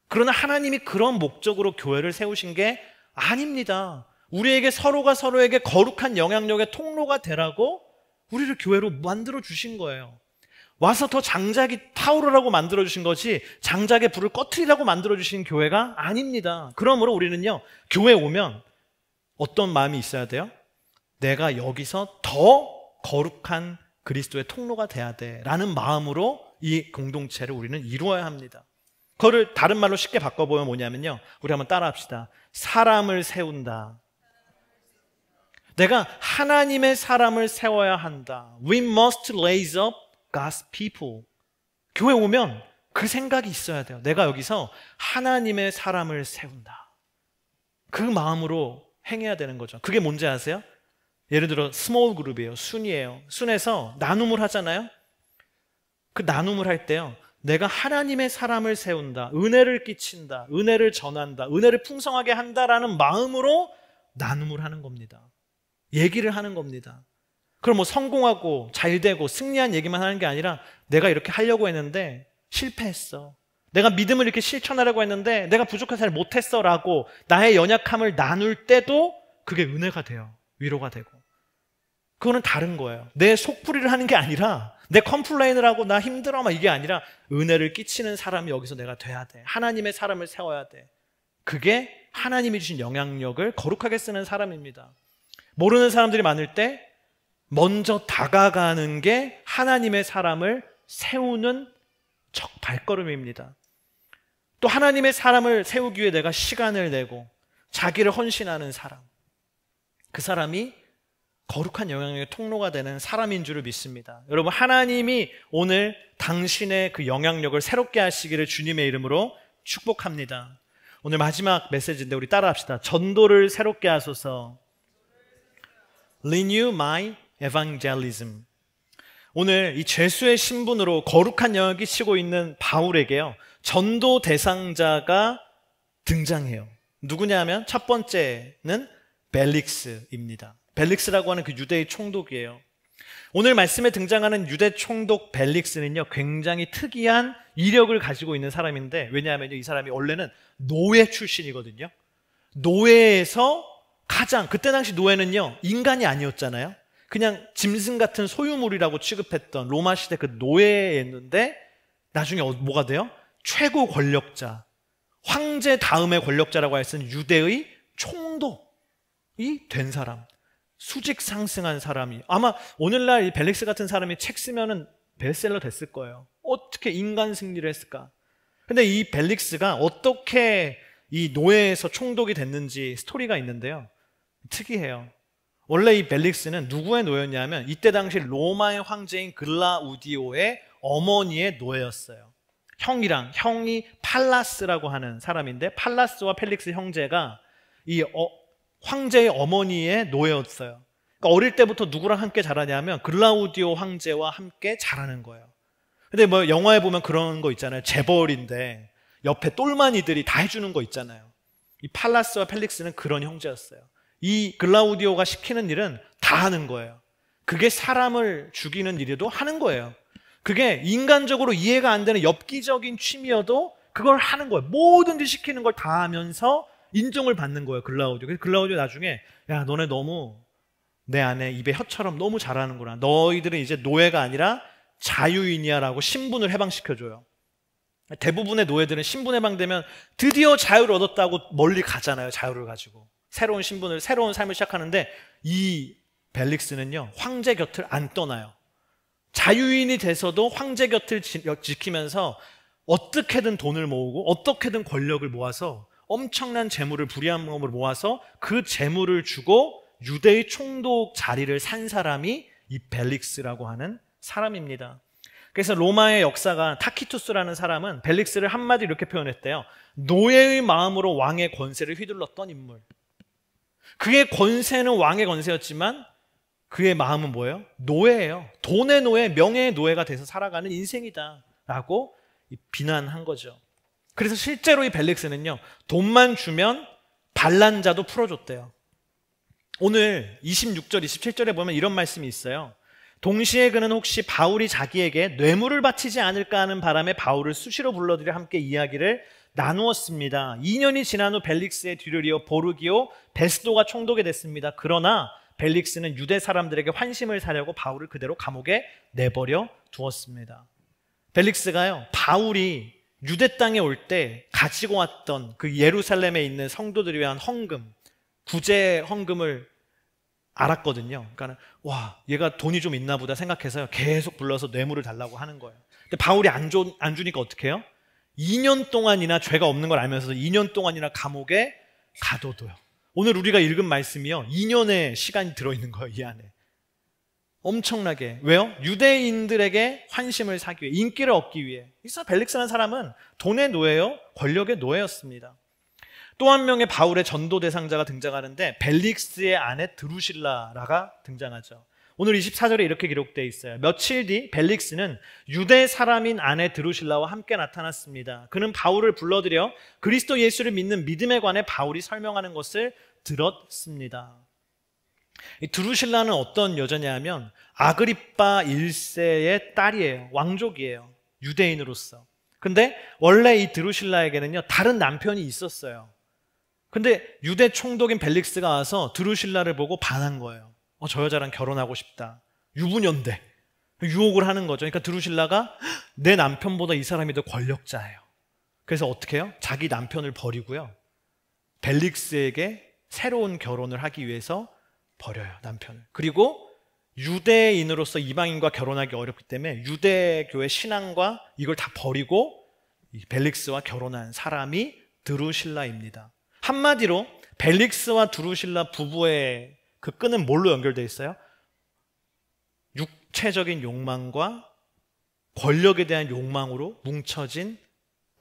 그러나 하나님이 그런 목적으로 교회를 세우신 게 아닙니다. 우리에게 서로가 서로에게 거룩한 영향력의 통로가 되라고 우리를 교회로 만들어 주신 거예요. 와서 더 장작이 타오르라고 만들어주신 거지 장작의 불을 꺼트리라고 만들어주신 교회가 아닙니다. 그러므로 우리는요, 교회 오면 어떤 마음이 있어야 돼요? 내가 여기서 더 거룩한 그리스도의 통로가 돼야 돼 라는 마음으로 이 공동체를 우리는 이루어야 합니다. 그거를 다른 말로 쉽게 바꿔보면 뭐냐면요, 우리 한번 따라합시다. 사람을 세운다. 내가 하나님의 사람을 세워야 한다. We must raise up God's people. 교회 오면 그 생각이 있어야 돼요. 내가 여기서 하나님의 사람을 세운다. 그 마음으로 행해야 되는 거죠. 그게 뭔지 아세요? 예를 들어 스몰 그룹이에요. 순이에요. 순에서 나눔을 하잖아요. 그 나눔을 할 때요, 내가 하나님의 사람을 세운다, 은혜를 끼친다, 은혜를 전한다, 은혜를 풍성하게 한다라는 마음으로 나눔을 하는 겁니다. 얘기를 하는 겁니다. 그럼 뭐 성공하고 잘되고 승리한 얘기만 하는 게 아니라 내가 이렇게 하려고 했는데 실패했어, 내가 믿음을 이렇게 실천하려고 했는데 내가 부족해서 잘 못했어 라고 나의 연약함을 나눌 때도 그게 은혜가 돼요. 위로가 되고. 그거는 다른 거예요. 내 속풀이를 하는 게 아니라, 내 컴플레인을 하고 나 힘들어 막 이게 아니라 은혜를 끼치는 사람이 여기서 내가 돼야 돼. 하나님의 사람을 세워야 돼. 그게 하나님이 주신 영향력을 거룩하게 쓰는 사람입니다. 모르는 사람들이 많을 때 먼저 다가가는 게 하나님의 사람을 세우는 첫 발걸음입니다. 또 하나님의 사람을 세우기 위해 내가 시간을 내고 자기를 헌신하는 사람, 그 사람이 거룩한 영향력의 통로가 되는 사람인 줄을 믿습니다. 여러분, 하나님이 오늘 당신의 그 영향력을 새롭게 하시기를 주님의 이름으로 축복합니다. 오늘 마지막 메시지인데 우리 따라합시다. 전도를 새롭게 하소서. Renew my evangelism. 오늘 이 죄수의 신분으로 거룩한 영향을 끼치고 있는 바울에게요, 전도 대상자가 등장해요. 누구냐 하면 첫 번째는 벨릭스입니다. 벨릭스라고 하는 그 유대의 총독이에요. 오늘 말씀에 등장하는 유대 총독 벨릭스는요, 굉장히 특이한 이력을 가지고 있는 사람인데, 왜냐하면 이 사람이 원래는 노예 출신이거든요. 노예에서 가장, 그때 당시 노예는요, 인간이 아니었잖아요. 그냥 짐승 같은 소유물이라고 취급했던 로마 시대 그 노예였는데, 나중에 뭐가 돼요? 최고 권력자, 황제 다음의 권력자라고 할 수 있는 유대의 총독이 된 사람, 수직 상승한 사람이. 아마 오늘날 이 벨릭스 같은 사람이 책 쓰면은 베스트셀러 됐을 거예요. 어떻게 인간 승리를 했을까? 근데 이 벨릭스가 어떻게 이 노예에서 총독이 됐는지 스토리가 있는데요, 특이해요. 원래 이 벨릭스는 누구의 노예였냐면 이때 당시 로마의 황제인 글라우디오의 어머니의 노예였어요. 형이 팔라스라고 하는 사람인데, 팔라스와 펠릭스 형제가 이 황제의 어머니의 노예였어요. 그러니까 어릴 때부터 누구랑 함께 자라냐면 글라우디오 황제와 함께 자라는 거예요. 근데 뭐 영화에 보면 그런 거 있잖아요. 재벌인데 옆에 똘마니들이 다 해주는 거 있잖아요. 이 팔라스와 펠릭스는 그런 형제였어요. 이 글라우디오가 시키는 일은 다 하는 거예요. 그게 사람을 죽이는 일에도 하는 거예요. 그게 인간적으로 이해가 안 되는 엽기적인 취미여도 그걸 하는 거예요. 뭐든지 시키는 걸 다 하면서 인정을 받는 거예요, 글라우디오. 그래서 글라우디오 나중에, 야, 너네 너무 내 안에 입에 혀처럼 너무 잘하는구나. 너희들은 이제 노예가 아니라 자유인이야 라고 신분을 해방시켜줘요. 대부분의 노예들은 신분 해방되면 드디어 자유를 얻었다고 멀리 가잖아요. 자유를 가지고 새로운 신분을, 새로운 삶을 시작하는데, 이 벨릭스는요, 황제 곁을 안 떠나요. 자유인이 돼서도 황제 곁을 지키면서 어떻게든 돈을 모으고 어떻게든 권력을 모아서 엄청난 재물을 불의한 방법으로 모아서 그 재물을 주고 유대의 총독 자리를 산 사람이 이 벨릭스라고 하는 사람입니다. 그래서 로마의 역사가 타키투스라는 사람은 벨릭스를 한마디로 이렇게 표현했대요. 노예의 마음으로 왕의 권세를 휘둘렀던 인물. 그의 권세는 왕의 권세였지만 그의 마음은 뭐예요? 노예예요. 돈의 노예, 명예의 노예가 돼서 살아가는 인생이다 라고 비난한 거죠. 그래서 실제로 이 벨릭스는요, 돈만 주면 반란자도 풀어줬대요. 오늘 26절, 27절에 보면 이런 말씀이 있어요. 동시에 그는 혹시 바울이 자기에게 뇌물을 바치지 않을까 하는 바람에 바울을 수시로 불러들여 함께 이야기를 나누었습니다. 2년이 지난 후 벨릭스의 뒤를 이어 보르기오 베스도가 총독이 됐습니다. 그러나 벨릭스는 유대 사람들에게 환심을 사려고 바울을 그대로 감옥에 내버려 두었습니다. 벨릭스가요, 바울이 유대 땅에 올 때 가지고 왔던 그 예루살렘에 있는 성도들을 위한 헌금, 구제 헌금을 알았거든요. 그러니까 와, 얘가 돈이 좀 있나 보다 생각해서 계속 불러서 뇌물을 달라고 하는 거예요. 근데 바울이 안 주니까 어떻게 해요? 2년 동안이나 죄가 없는 걸 알면서 2년 동안이나 감옥에 가둬둬요. 오늘 우리가 읽은 말씀이요, 2년의 시간이 들어있는 거예요, 이 안에. 엄청나게. 왜요? 유대인들에게 환심을 사기 위해, 인기를 얻기 위해. 그래서 벨릭스라는 사람은 돈의 노예요, 권력의 노예였습니다. 또 한 명의 바울의 전도 대상자가 등장하는데 벨릭스의 아내 드루실라가 등장하죠. 오늘 24절에 이렇게 기록되어 있어요. 며칠 뒤 벨릭스는 유대 사람인 아내 드루실라와 함께 나타났습니다. 그는 바울을 불러들여 그리스도 예수를 믿는 믿음에 관해 바울이 설명하는 것을 들었습니다. 이 드루실라는 어떤 여자냐면 아그리빠 1세의 딸이에요. 왕족이에요. 유대인으로서. 근데 원래 이 드루실라에게는요, 다른 남편이 있었어요. 근데 유대 총독인 벨릭스가 와서 드루실라를 보고 반한 거예요. 저 여자랑 결혼하고 싶다. 유부녀인데. 유혹을 하는 거죠. 그러니까 드루실라가 내 남편보다 이 사람이 더 권력자예요. 그래서 어떻게 해요? 자기 남편을 버리고요, 벨릭스에게 새로운 결혼을 하기 위해서 버려요, 남편을. 그리고 유대인으로서 이방인과 결혼하기 어렵기 때문에 유대교의 신앙과 이걸 다 버리고 벨릭스와 결혼한 사람이 드루실라입니다. 한마디로 벨릭스와 드루실라 부부의 그 끈은 뭘로 연결되어 있어요? 육체적인 욕망과 권력에 대한 욕망으로 뭉쳐진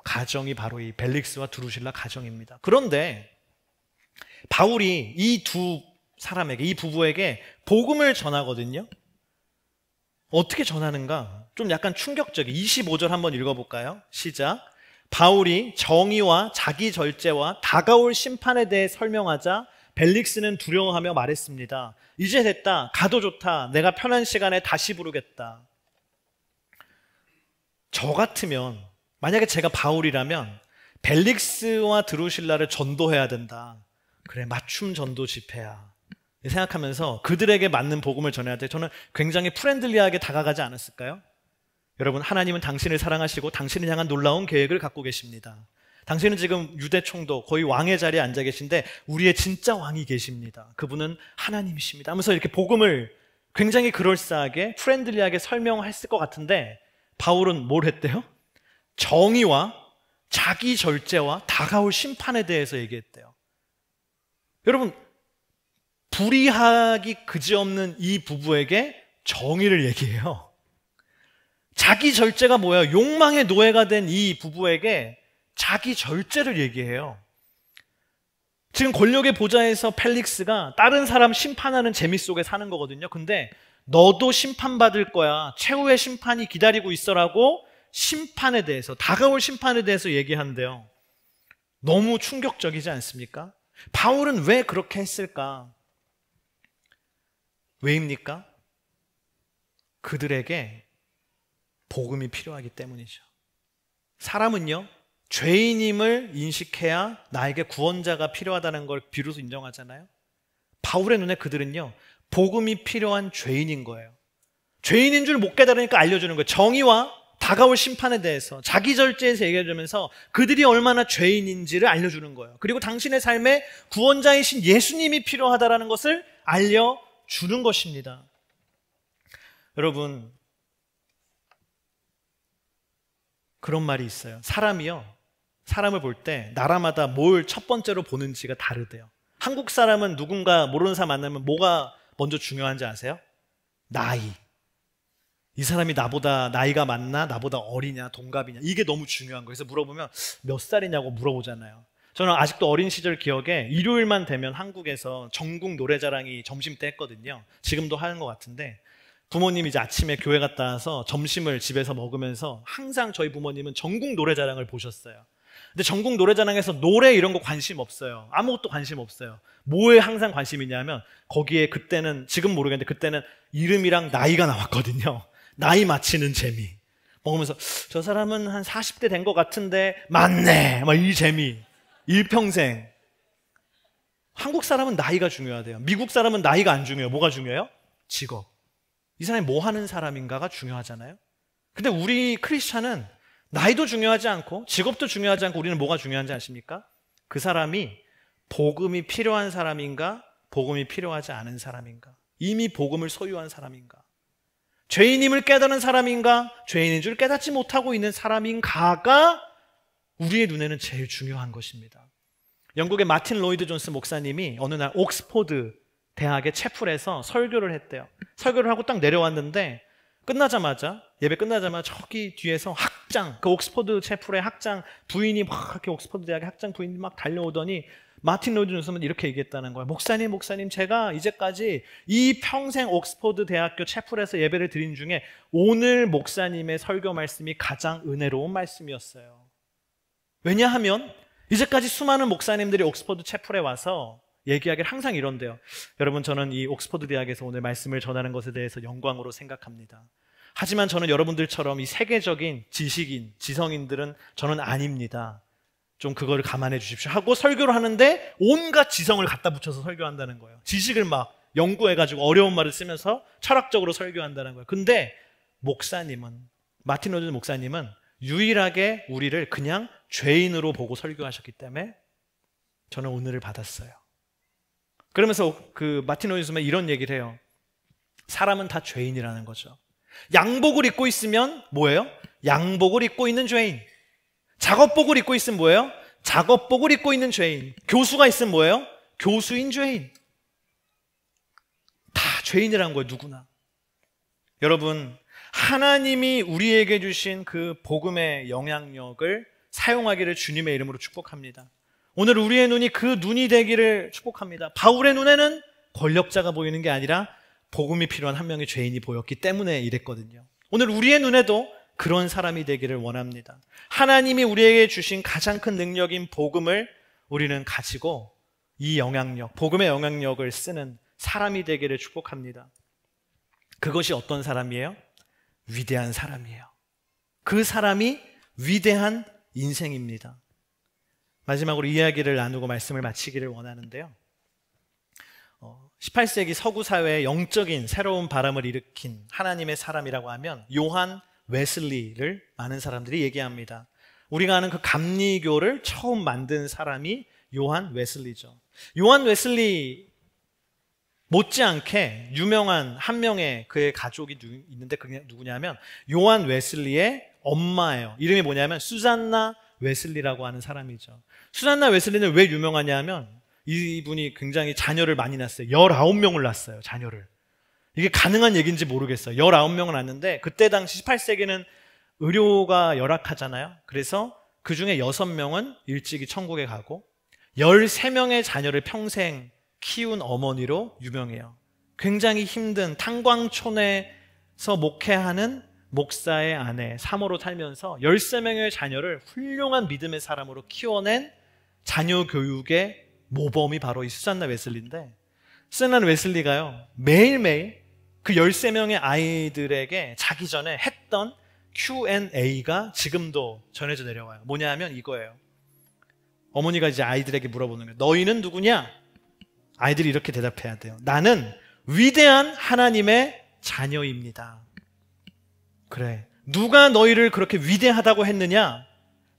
가정이 바로 이 벨릭스와 드루실라 가정입니다. 그런데 바울이 이 두 사람에게, 이 부부에게 복음을 전하거든요. 어떻게 전하는가? 좀 약간 충격적이에요. 25절 한번 읽어볼까요? 시작. 바울이 정의와 자기 절제와 다가올 심판에 대해 설명하자 벨릭스는 두려워하며 말했습니다. 이제 됐다. 가도 좋다. 내가 편한 시간에 다시 부르겠다. 저 같으면, 만약에 제가 바울이라면 벨릭스와 드루실라를 전도해야 된다. 그래, 맞춤 전도 집회야. 생각하면서 그들에게 맞는 복음을 전해야 돼. 저는 굉장히 프렌들리하게 다가가지 않았을까요? 여러분, 하나님은 당신을 사랑하시고 당신을 향한 놀라운 계획을 갖고 계십니다. 당신은 지금 유대 총독, 거의 왕의 자리에 앉아 계신데 우리의 진짜 왕이 계십니다. 그분은 하나님이십니다 하면서 이렇게 복음을 굉장히 그럴싸하게 프렌들리하게 설명했을 것 같은데 바울은 뭘 했대요? 정의와 자기 절제와 다가올 심판에 대해서 얘기했대요. 여러분, 불의하기 그지없는 이 부부에게 정의를 얘기해요. 자기 절제가 뭐예요? 욕망의 노예가 된 이 부부에게 자기 절제를 얘기해요. 지금 권력의 보좌에서 펠릭스가 다른 사람 심판하는 재미 속에 사는 거거든요. 근데 너도 심판받을 거야. 최후의 심판이 기다리고 있어라고 심판에 대해서, 다가올 심판에 대해서 얘기한대요. 너무 충격적이지 않습니까? 바울은 왜 그렇게 했을까? 왜입니까? 그들에게 복음이 필요하기 때문이죠. 사람은요, 죄인임을 인식해야 나에게 구원자가 필요하다는 걸 비로소 인정하잖아요. 바울의 눈에 그들은요, 복음이 필요한 죄인인 거예요. 죄인인 줄 못 깨달으니까 알려주는 거예요. 정의와 다가올 심판에 대해서, 자기 절제에서 얘기해주면서 그들이 얼마나 죄인인지를 알려주는 거예요. 그리고 당신의 삶에 구원자이신 예수님이 필요하다는 것을 알려주는 것입니다. 여러분, 그런 말이 있어요. 사람을 볼 때 나라마다 뭘 첫 번째로 보는지가 다르대요. 한국 사람은 누군가 모르는 사람 만나면 뭐가 먼저 중요한지 아세요? 나이. 이 사람이 나보다 나이가 많나? 나보다 어리냐? 동갑이냐? 이게 너무 중요한 거예요. 그래서 물어보면 몇 살이냐고 물어보잖아요. 저는 아직도 어린 시절 기억에 일요일만 되면 한국에서 전국 노래자랑이 점심때 했거든요. 지금도 하는 것 같은데 부모님이 이제 아침에 교회 갔다 와서 점심을 집에서 먹으면서 항상 저희 부모님은 전국 노래자랑을 보셨어요. 근데 전국 노래자랑에서 노래 이런 거 관심 없어요. 아무것도 관심 없어요. 뭐에 항상 관심이 있냐면 거기에 그때는, 지금 모르겠는데 그때는 이름이랑 나이가 나왔거든요. 나이 맞히는 재미. 먹으면서 저 사람은 한 40대 된 것 같은데 맞네. 막 이 재미. 일평생. 한국 사람은 나이가 중요하대요. 미국 사람은 나이가 안 중요해요. 뭐가 중요해요? 직업. 이 사람이 뭐 하는 사람인가가 중요하잖아요. 근데 우리 크리스찬은 나이도 중요하지 않고 직업도 중요하지 않고 우리는 뭐가 중요한지 아십니까? 그 사람이 복음이 필요한 사람인가, 복음이 필요하지 않은 사람인가, 이미 복음을 소유한 사람인가, 죄인임을 깨달은 사람인가, 죄인인 줄 깨닫지 못하고 있는 사람인가가 우리의 눈에는 제일 중요한 것입니다. 영국의 마틴 로이드 존스 목사님이 어느 날 옥스포드 대학의 채플에서 설교를 했대요. 설교를 하고 딱 내려왔는데 예배 끝나자마자 저기 뒤에서 학장, 그 옥스포드 채플의 학장 부인이 막 이렇게 옥스포드 대학의 학장 부인이 막 달려오더니 마틴 로이드 존스는 이렇게 얘기했다는 거예요. 목사님, 제가 이제까지 이 평생 옥스포드 대학교 채플에서 예배를 드린 중에 오늘 목사님의 설교 말씀이 가장 은혜로운 말씀이었어요. 왜냐하면 이제까지 수많은 목사님들이 옥스포드 채플에 와서 얘기하기를 항상 이런데요. 여러분, 저는 이 옥스포드 대학에서 오늘 말씀을 전하는 것에 대해서 영광으로 생각합니다. 하지만 저는 여러분들처럼 이 세계적인 지식인, 지성인들은 저는 아닙니다. 좀 그거를 감안해 주십시오 하고 설교를 하는데 온갖 지성을 갖다 붙여서 설교한다는 거예요. 지식을 막 연구해가지고 어려운 말을 쓰면서 철학적으로 설교한다는 거예요. 근데 마틴 로이드 목사님은 유일하게 우리를 그냥 죄인으로 보고 설교하셨기 때문에 저는 오늘을 받았어요. 그러면서 그 마틴 로이드 목사님은 이런 얘기를 해요. 사람은 다 죄인이라는 거죠. 양복을 입고 있으면 뭐예요? 양복을 입고 있는 죄인. 작업복을 입고 있으면 뭐예요? 작업복을 입고 있는 죄인. 교수가 있으면 뭐예요? 교수인 죄인. 다 죄인이라는 거예요, 누구나. 여러분, 하나님이 우리에게 주신 그 복음의 영향력을 사용하기를 주님의 이름으로 축복합니다. 오늘 우리의 눈이 그 눈이 되기를 축복합니다. 바울의 눈에는 권력자가 보이는 게 아니라 복음이 필요한 한 명의 죄인이 보였기 때문에 이랬거든요. 오늘 우리의 눈에도 그런 사람이 되기를 원합니다. 하나님이 우리에게 주신 가장 큰 능력인 복음을 우리는 가지고 이 영향력, 복음의 영향력을 쓰는 사람이 되기를 축복합니다. 그것이 어떤 사람이에요? 위대한 사람이에요. 그 사람이 위대한 인생입니다. 마지막으로 이야기를 나누고 말씀을 마치기를 원하는데요. 18세기 서구 사회에 영적인 새로운 바람을 일으킨 하나님의 사람이라고 하면 요한 웨슬리를 많은 사람들이 얘기합니다. 우리가 아는 그 감리교를 처음 만든 사람이 요한 웨슬리죠. 요한 웨슬리 못지않게 유명한 한 명의 그의 가족이 있는데 그게 누구냐면 요한 웨슬리의 엄마예요. 이름이 뭐냐면 수잔나 웨슬리라고 하는 사람이죠. 수잔나 웨슬리는 왜 유명하냐 하면 이분이 굉장히 자녀를 많이 낳았어요. 19명을 낳았어요, 자녀를. 이게 가능한 얘기인지 모르겠어요. 19명을 낳았는데 그때 당시 18세기는 의료가 열악하잖아요. 그래서 그 중에 6명은 일찍이 천국에 가고 13명의 자녀를 평생 키운 어머니로 유명해요. 굉장히 힘든 탄광촌에서 목회하는 목사의 아내, 사모로 살면서 13명의 자녀를 훌륭한 믿음의 사람으로 키워낸 자녀 교육의 모범이 바로 이 수잔나 웨슬리인데, 수잔나 웨슬리가요 매일매일 그 13명의 아이들에게 자기 전에 했던 Q&A가 지금도 전해져 내려와요. 뭐냐 하면 이거예요. 어머니가 이제 아이들에게 물어보는 거예요. 너희는 누구냐? 아이들이 이렇게 대답해야 돼요. 나는 위대한 하나님의 자녀입니다. 그래, 누가 너희를 그렇게 위대하다고 했느냐?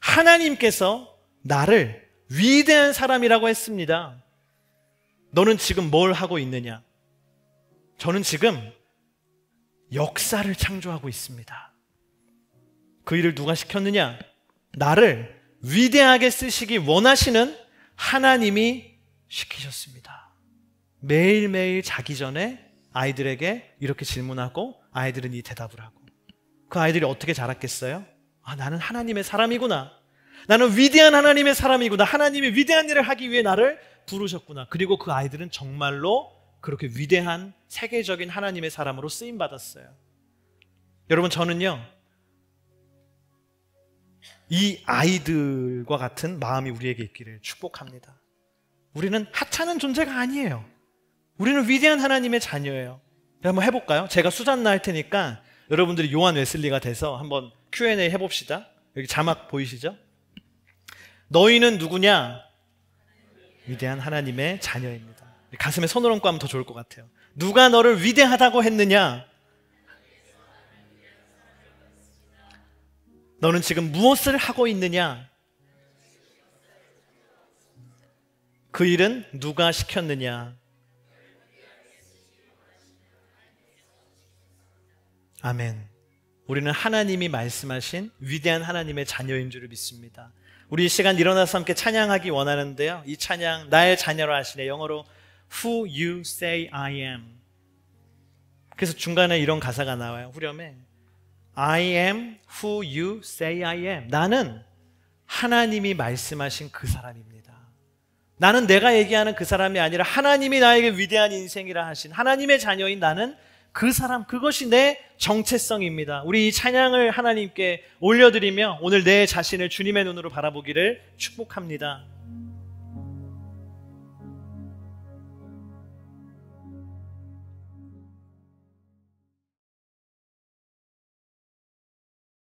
하나님께서 나를 위대한 사람이라고 했습니다. 너는 지금 뭘 하고 있느냐? 저는 지금 역사를 창조하고 있습니다. 그 일을 누가 시켰느냐? 나를 위대하게 쓰시기 원하시는 하나님이 시키셨습니다. 매일매일 자기 전에 아이들에게 이렇게 질문하고 아이들은 이 대답을 하고, 그 아이들이 어떻게 자랐겠어요? 아, 나는 하나님의 사람이구나. 나는 위대한 하나님의 사람이구나. 하나님이 위대한 일을 하기 위해 나를 부르셨구나. 그리고 그 아이들은 정말로 그렇게 위대한 세계적인 하나님의 사람으로 쓰임받았어요. 여러분, 저는요 이 아이들과 같은 마음이 우리에게 있기를 축복합니다. 우리는 하찮은 존재가 아니에요. 우리는 위대한 하나님의 자녀예요. 한번 해볼까요? 제가 수잔나 할 테니까 여러분들이 요한 웨슬리가 돼서 한번 Q&A 해봅시다. 여기 자막 보이시죠? 너희는 누구냐? 위대한 하나님의 자녀입니다. 가슴에 손을 얹고 하면 더 좋을 것 같아요. 누가 너를 위대하다고 했느냐? 너는 지금 무엇을 하고 있느냐? 그 일은 누가 시켰느냐? 아멘. 우리는 하나님이 말씀하신 위대한 하나님의 자녀인 줄을 믿습니다. 우리 이 시간 일어나서 함께 찬양하기 원하는데요. 이 찬양 나의 자녀로 하시네. 영어로 Who you say I am. 그래서 중간에 이런 가사가 나와요. 후렴에 I am who you say I am. 나는 하나님이 말씀하신 그 사람입니다. 나는 내가 얘기하는 그 사람이 아니라 하나님이 나에게 위대한 인생이라 하신 하나님의 자녀인 나는 그 사람, 그것이 내 정체성입니다. 우리 이 찬양을 하나님께 올려드리며 오늘 내 자신을 주님의 눈으로 바라보기를 축복합니다.